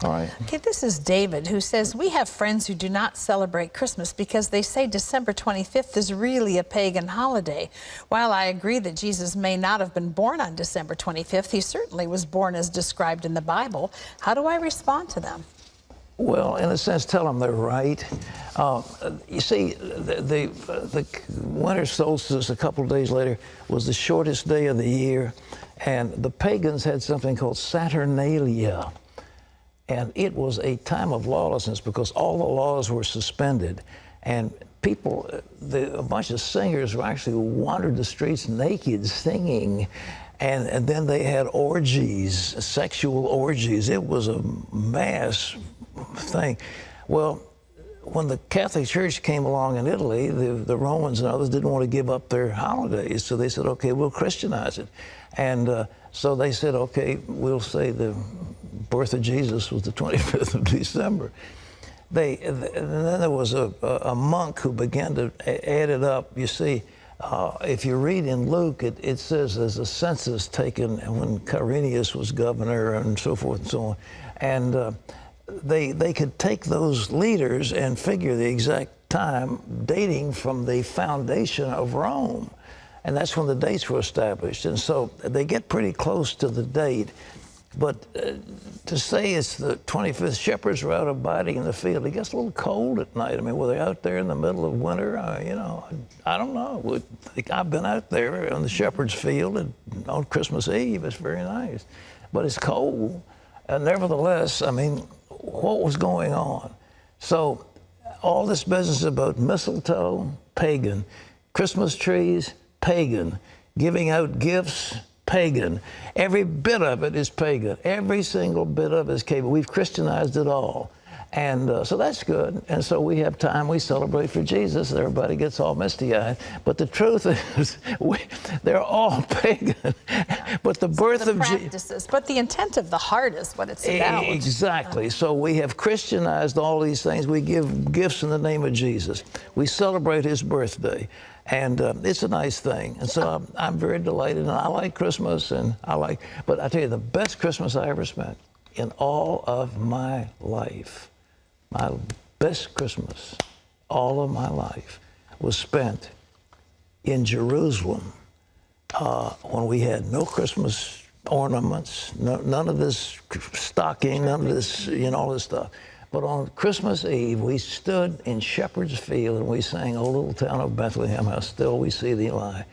All right. Okay, this is David, who says, we have friends who do not celebrate Christmas because they say December 25th is really a pagan holiday. While I agree that Jesus may not have been born on December 25th, he certainly was born as described in the Bible. How do I respond to them? Well, in a sense, tell them they're right. You see, the winter solstice a couple of days later was the shortest day of the year, and the pagans had something called Saturnalia. And it was a time of lawlessness because all the laws were suspended. And people, a bunch of singers who actually wandered the streets naked singing. And then they had orgies, sexual orgies. It was a mass thing. Well, when the Catholic Church came along in Italy, the Romans and others didn't want to give up their holidays. So they said, okay, we'll Christianize it. And so they said, okay, we'll say the birth of Jesus was the 25th of December. And then there was a monk who began to add it up. You see, if you read in Luke, it says there's a census taken when Quirinius was governor and so forth and so on. And they could take those leaders and figure the exact time dating from the foundation of Rome. And that's when the dates were established. And so they get pretty close to the date. But to say it's the 25th, shepherds were out abiding in the field. It gets a little cold at night. I mean, were they out there in the middle of winter? You know, I don't know. I've been out there on the shepherd's field on Christmas Eve. It's very nice. But it's cold. And nevertheless, I mean, what was going on? So all this business about mistletoe, pagan. Christmas trees, pagan. Giving out gifts, pagan. Every bit of it is pagan. Every single bit of it is pagan. We've Christianized it all. And so that's good. And so we have time, we celebrate for Jesus. Everybody gets all misty-eyed. But the truth is, they're all pagan. But the birth of Jesus. But the intent of the heart is what it's about. Exactly. So we have Christianized all these things. We give gifts in the name of Jesus. We celebrate his birthday. And it's a nice thing. And so I'm very delighted. And I like Christmas. But I tell you, the best Christmas I ever spent in all of my life, my best Christmas, all of my life, was spent in Jerusalem when we had no Christmas ornaments, none of this stocking, none of this, all this stuff. But on Christmas Eve, we stood in Shepherd's Field and we sang, "O little town of Bethlehem, how still we see thee lie."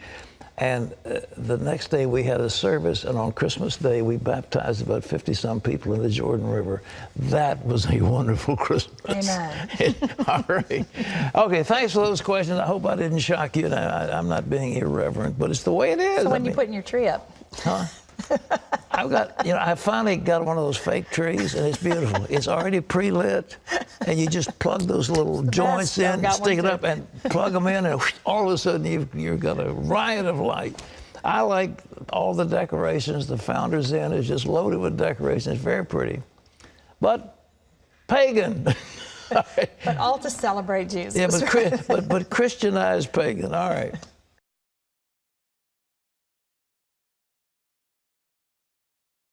And the next day we had a service, and on Christmas Day we baptized about 50-some people in the Jordan River. That was a wonderful Christmas. Amen. All right. Okay, thanks for those questions. I hope I didn't shock you. I'm not being irreverent, but it's the way it is. So when you putting your tree up? Huh? I've got, I finally got one of those fake trees, and it's beautiful. It's already pre-lit, and you just plug those little joints in, stick it up, and plug them in, and all of a sudden you've got a riot of light. I like all the decorations. The Founder's Inn is just loaded with decorations. It's very pretty, but pagan. But all to celebrate Jesus. Yeah, but Christianized pagan. All right.